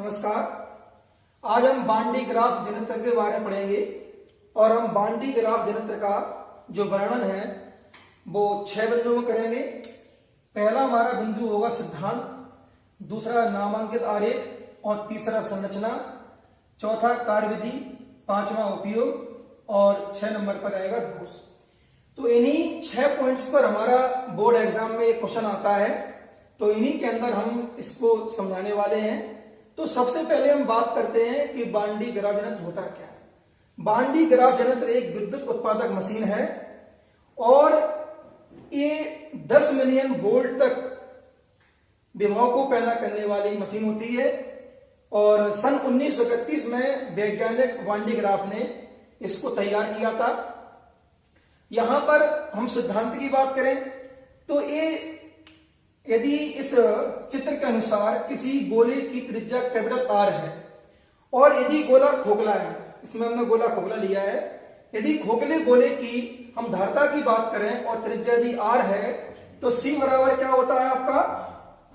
नमस्कार। आज हम बांडी ग्राफ जनत्र के बारे में पढ़ेंगे और हम बांडी ग्राफ जनत्र का जो वर्णन है वो 6 बिंदुओं में करेंगे। पहला हमारा बिंदु होगा सिद्धांत, दूसरा नामांकित आरेख और तीसरा संरचना, चौथा कार्यविधि, पांचवा उपयोग और 6 नंबर पर आएगा दोष। तो इन्हीं 6 पॉइंट्स पर हमारा बोर्ड एग्जाम में एक क्वेश्चन आता है, तो इन्हीं के अंदर हम इसको समझाने वाले हैं। तो सबसे पहले हम बात करते हैं कि बांडी ग्राफ जनत्र होता क्या है। बांडी ग्राफ जनत्र एक विद्युत उत्पादक मशीन है और ये 10 मिलियन वोल्ट तक विभव को पैदा करने वाली मशीन होती है। और सन 1931 में वैज्ञानिक बांडी ग्राफ ने इसको तैयार किया था। यहां पर हम सिद्धांत की बात करें तो ये यदि इस चित्र के अनुसार किसी गोले की त्रिज्या कैपिटल आर है और यदि गोला खोखला है, इसमें हमने गोला खोखला लिया है, यदि खोखले गोले की हम धारता की बात करें और त्रिज्या यदि आर है तो सी बराबर क्या होता है आपका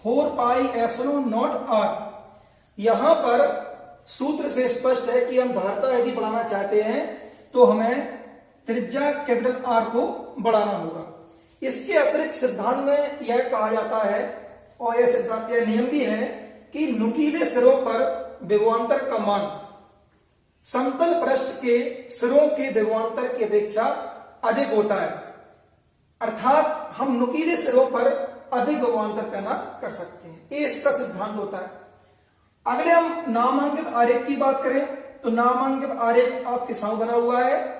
4 पाई एप्सिलॉन नॉट आर। यहां पर सूत्र से स्पष्ट है कि हम धारता यदि बढ़ाना चाहते हैं तो हमें त्रिज्या कैपिटल आर को बढ़ाना होगा। इसके अतिरिक्त सिद्धांत में यह कहा जाता है और यह सिद्धांत यह नियम भी है कि नुकीले सिरों पर विभवांतर का मान समतल पृष्ठ के सिरों के विभवांतर की अपेक्षा अधिक होता है, अर्थात हम नुकीले सिरों पर अधिक विभवांतर पैदा कर सकते हैं। ये इसका सिद्धांत होता है। अगले हम नामांकित आरेख की बात करें तो नामांकित आरेख आपके सामने बना हुआ है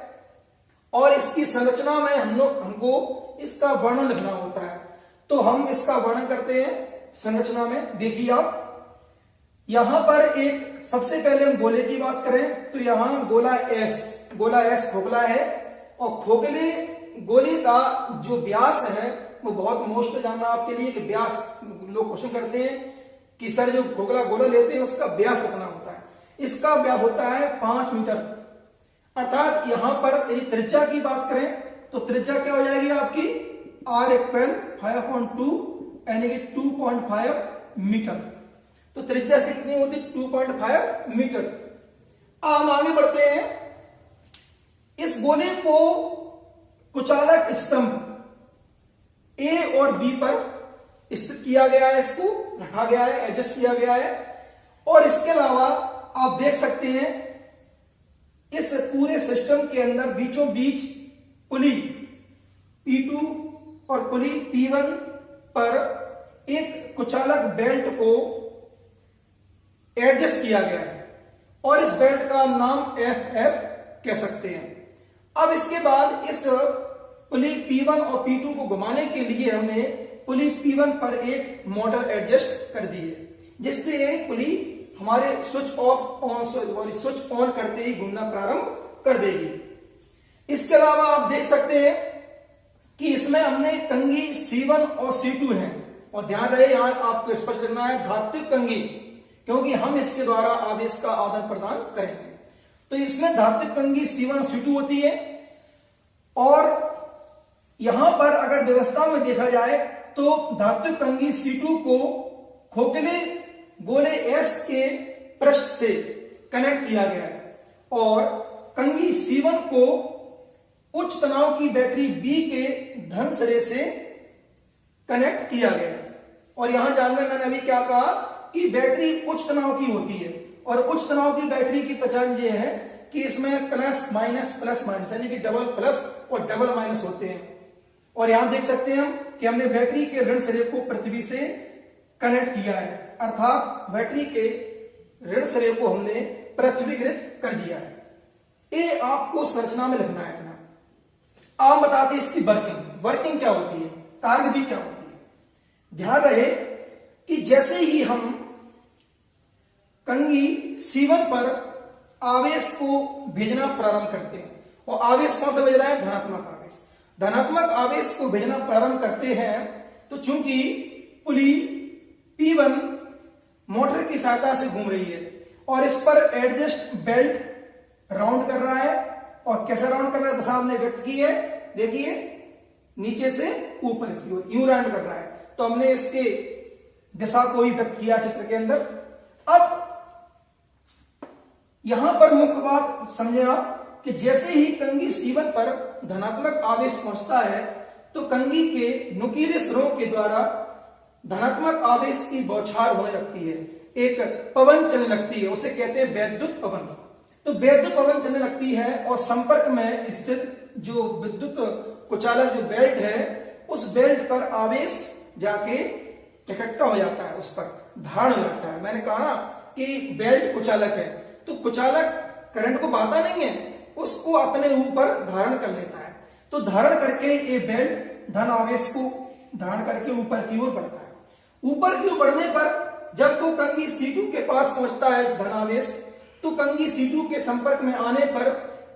और इसकी संरचना में हमको इसका वर्णन लिखना होता है। तो हम इसका वर्णन करते हैं संरचना में। देखिए आप यहां पर एक सबसे पहले हम गोले की बात करें तो यहां गोला एस खोखला है और खोखले गोले का जो व्यास है वो बहुत मोस्ट जानना आपके लिए कि व्यास लोग क्वेश्चन करते हैं कि सर जो खोखला गोला लेते हैं उसका व्यास कितना होता है। इसका व्यास होता है 5 मीटर, अर्थात यहां पर यदि त्रिज्या की बात करें तो त्रिज्या क्या हो जाएगी आपकी r इक्वल 5/2 यानी कि 2.5 मीटर। तो त्रिज्या से कितनी होती 2.5 मीटर। हम आगे बढ़ते हैं। इस गोले को कुचालक स्तंभ ए और बी पर स्थित किया गया है, इसको रखा गया है, एडजस्ट किया गया है। और इसके अलावा आप देख सकते हैं इस पूरे सिस्टम के अंदर बीचों बीच पुली P2 और पुली P1 पर एक कुचालक बेल्ट को एडजस्ट किया गया है और इस बेल्ट का नाम FF कह सकते हैं। अब इसके बाद इस पुली P1 और P2 को घुमाने के लिए हमने पुली P1 पर एक मोटर एडजस्ट कर दी है, जिससे ये पुली हमारे स्विच ऑफ और स्विच ऑन करते ही घूमना प्रारंभ कर देगी। इसके अलावा आप देख सकते हैं कि इसमें हमने कंघी C1 और C2 है और ध्यान रहे यहां आपको स्पष्ट करना है धात्विक कंघी, क्योंकि हम इसके द्वारा आवेश का आदान प्रदान करेंगे। तो इसमें धात्विक कंघी C1 और C2 होती है और यहां पर अगर व्यवस्था में देखा जाए तो धात्विक कंघी C2 को खोखले गोले S के पृष्ठ से कनेक्ट किया गया है और कंघी C1 को उच्च तनाव की बैटरी B के धन सिरे से कनेक्ट किया गया है। और यहां जानना मैंने अभी क्या कहा कि बैटरी उच्च तनाव की होती है और उच्च तनाव की बैटरी की पहचान ये है कि इसमें प्लस माइनस यानी कि डबल प्लस और डबल माइनस होते हैं। और यहां देख सकते हैं हम कि हमने बैटरी के ऋण सिरे को पृथ्वी से कनेक्ट किया है, अर्थात बैटरी के ऋण सिरे को हमने पृथ्वीकृत कर दिया है। ये आपको संरचना में लिखना है। आप बताते हैं इसकी वर्किंग क्या होती है, कार्यविधि क्या होती है। ध्यान रहे कि जैसे ही हम कंघी C1 पर आवेश को भेजना प्रारंभ करते हैं और आवेश कौन सा भेज रहा है, धनात्मक आवेश को भेजना प्रारंभ करते हैं तो चूंकि पुली P1 मोटर की सहायता से घूम रही है और इस पर एडजस्ट बेल्ट राउंड कर रहा है। और कैसे राउंड कर रहा है दशा हमने व्यक्त की है, देखिए नीचे से ऊपर की ओर यूं राउंड कर रहा है। तो हमने इसके दिशा को ही व्यक्त किया चित्र के अंदर। अब यहां पर मुख्य बात समझे आप कि जैसे ही कंघी C1 पर धनात्मक आवेश पहुंचता है तो कंघी के नुकीले सिरों के द्वारा धनात्मक आवेश की बौछार होने लगती है, एक पवन चलने लगती है, उसे कहते हैं वैद्युत पवन। तो वैद्युत पवन चलने लगती है और संपर्क में स्थित जो विद्युत कुचालक जो बेल्ट है उस बेल्ट पर आवेश जाके इकट्ठा हो जाता है, उस पर धारण हो जाता है। मैंने कहा ना कि बेल्ट कुचालक है, तो कुचालक करंट को बहाता नहीं है, उसको अपने ऊपर धारण कर लेता है। तो धारण करके ये बेल्ट धन आवेश को धारण करके ऊपर की ओर बढ़ता है। ऊपर की ओर बढ़ने पर जब वो कंघी C2 के पास पहुंचता है धन आवेश, तो कंघी C2 के संपर्क में आने पर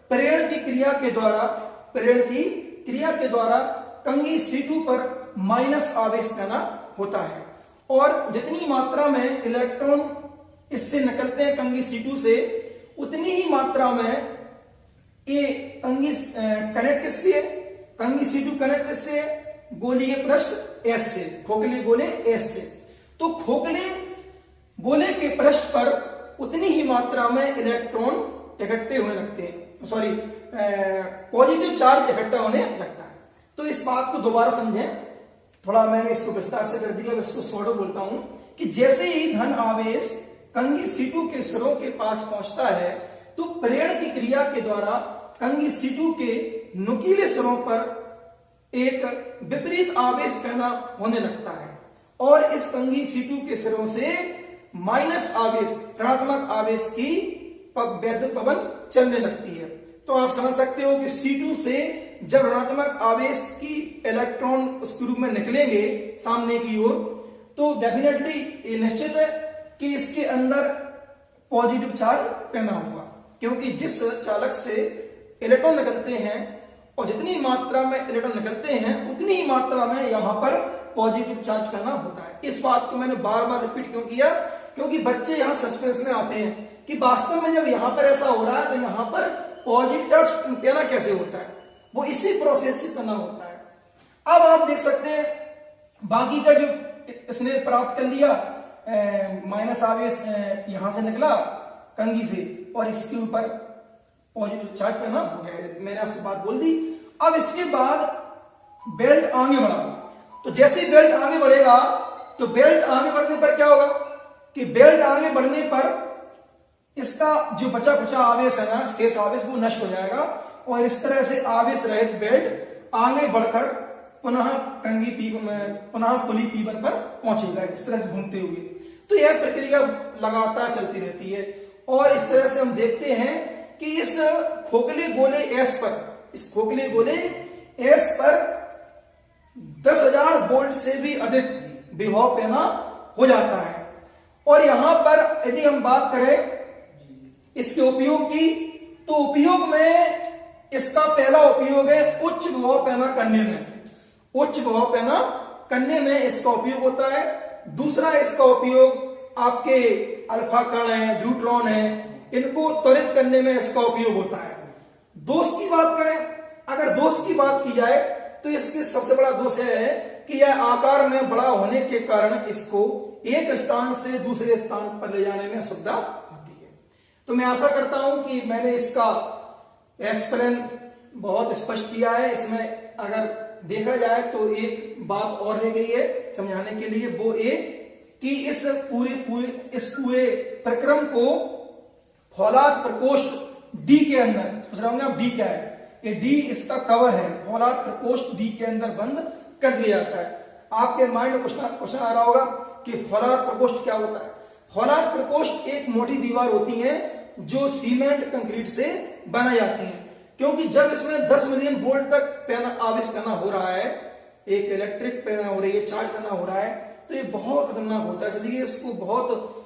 प्रेरण की क्रिया के द्वारा कंघी C2 पर माइनस आवेश पैदा होता है और जितनी मात्रा में इलेक्ट्रॉन इससे निकलते हैं कंघी C2 से, उतनी ही मात्रा में ये कंघी कनेक्ट किससे है, कंघी C2 कनेक्ट किससे है, गोलीय पृष्ठ S से, खोखले गोले S से। तो खोखले गोले के पृष्ठ पर उतनी ही मात्रा में इलेक्ट्रॉन इकट्ठे होने लगते हैं, सॉरी पॉजिटिव चार्ज इकट्ठा होने लगता है। तो इस बात को दोबारा समझें, थोड़ा मैंने इसको विस्तार से कर दिया, इसको शॉर्ट बोलता हूं कि जैसे ही धन आवेश कंघी C2 के सिरों के पास पहुंचता है तो प्रेरण की क्रिया के द्वारा कंघी C2 के नुकीले सिरों पर एक विपरीत आवेश पैदा होने लगता है और इस कंघी C2 के सिरों से माइनस आवेश, ऋणात्मक आवेश की वैद्युत पवन चलने लगती है। तो आप समझ सकते हो कि C2 से जब ऋणात्मक आवेश की इलेक्ट्रॉन उसके रूप में निकलेंगे सामने की ओर, तो डेफिनेटली ये निश्चित है कि इसके अंदर पॉजिटिव चार्ज पैदा होगा, क्योंकि जिस चालक से इलेक्ट्रॉन निकलते हैं और जितनी मात्रा में इलेक्ट्रॉन निकलते हैं उतनी ही मात्रा में यहां पर पॉजिटिव चार्ज पैदा होता है। इस बात को मैंने बार बार रिपीट क्यों किया, क्योंकि बच्चे यहां सस्पेंस में आते हैं कि वास्तव में जब यहां पर ऐसा हो रहा है तो यहां पर पॉजिटिव चार्ज पैदा कैसे होता है, वो इसी प्रोसेस से पैदा होता है। अब आप देख सकते हैं बाकी का जो इसने प्राप्त कर लिया माइनस आवेश यहां से निकला कंघी से और इसके ऊपर पॉजिटिव चार्ज पैदा हो गया, मैंने आपसे बात बोल दी। अब इसके बाद बेल्ट आगे बढ़ा, तो जैसे ही बेल्ट आगे बढ़ेगा तो बेल्ट आगे बढ़ने पर क्या होगा कि बेल्ट आगे बढ़ने पर इसका जो बचा कुचा आवेश है ना, शेष आवेश, वो नष्ट हो जाएगा और इस तरह से आवेश रहित बेल्ट आगे बढ़कर पुनः पुनः पुली P1 पर पहुंचेगा, इस तरह से घूमते हुए। तो यह प्रक्रिया लगातार चलती रहती है और इस तरह से हम देखते हैं कि इस खोखले गोले S पर, इस खोखले गोले S पर 10,000 वोल्ट से भी अधिक विभव पैदा हो जाता है। और यहां पर यदि हम बात करें इसके उपयोग की, तो उपयोग में इसका पहला उपयोग है उच्च विभव पैदा करने में, उच्च विभव पैदा करने में इसका उपयोग होता है। दूसरा इसका उपयोग आपके अल्फा कण है, न्यूट्रॉन है, इनको त्वरित करने में इसका उपयोग होता है। दोष की बात करें, अगर दोष की बात की जाए तो इसके सबसे बड़ा दोष है कि यह आकार में बड़ा होने के कारण इसको एक स्थान से दूसरे स्थान पर ले जाने में सुविधा होती है। तो मैं आशा करता हूं कि मैंने इसका एक्सप्लेन बहुत स्पष्ट किया है। इसमें अगर देखा जाए तो एक बात और रह गई है समझाने के लिए, वो ये कि इस पूरे प्रक्रम को फौलाद प्रकोष्ठ डी के अंदर, सोच रहे होंगे आप डी क्या है, ये डी इसका कवर है, फौलाद प्रकोष्ठ डी के अंदर बंद कर दिया जाता है। आपके माइंड में क्वेश्चन आ रहा होगा कि फौलाद प्रकोष्ठ क्या होता है। फौलाद प्रकोष्ठ एक मोटी दीवार होती है जो सीमेंट कंक्रीट से बनाई जाती है, क्योंकि जब इसमें 10 मिलियन वोल्ट तक आवेश पैदा हो रहा है, एक इलेक्ट्रिक पैदा हो रही है, चार्ज पैदा हो रहा है, तो ये बहुत खतरनाक होता है। इसलिए इसको बहुत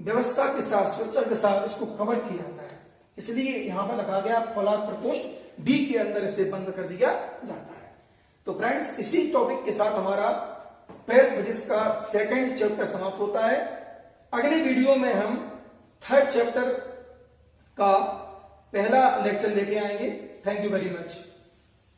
व्यवस्था के साथ, सुरक्षा के साथ इसको कवर किया जाता है। इसलिए यहां पर लिखा गया फौलाद प्रकोष्ठ डी के अंदर इसे बंद कर दिया जाता है। तो फ्रेंड्स, इसी टॉपिक के साथ हमारा 12th फिजिक्स का सेकंड चैप्टर समाप्त होता है। अगले वीडियो में हम 3rd चैप्टर का पहला लेक्चर लेके आएंगे। Thank you very much.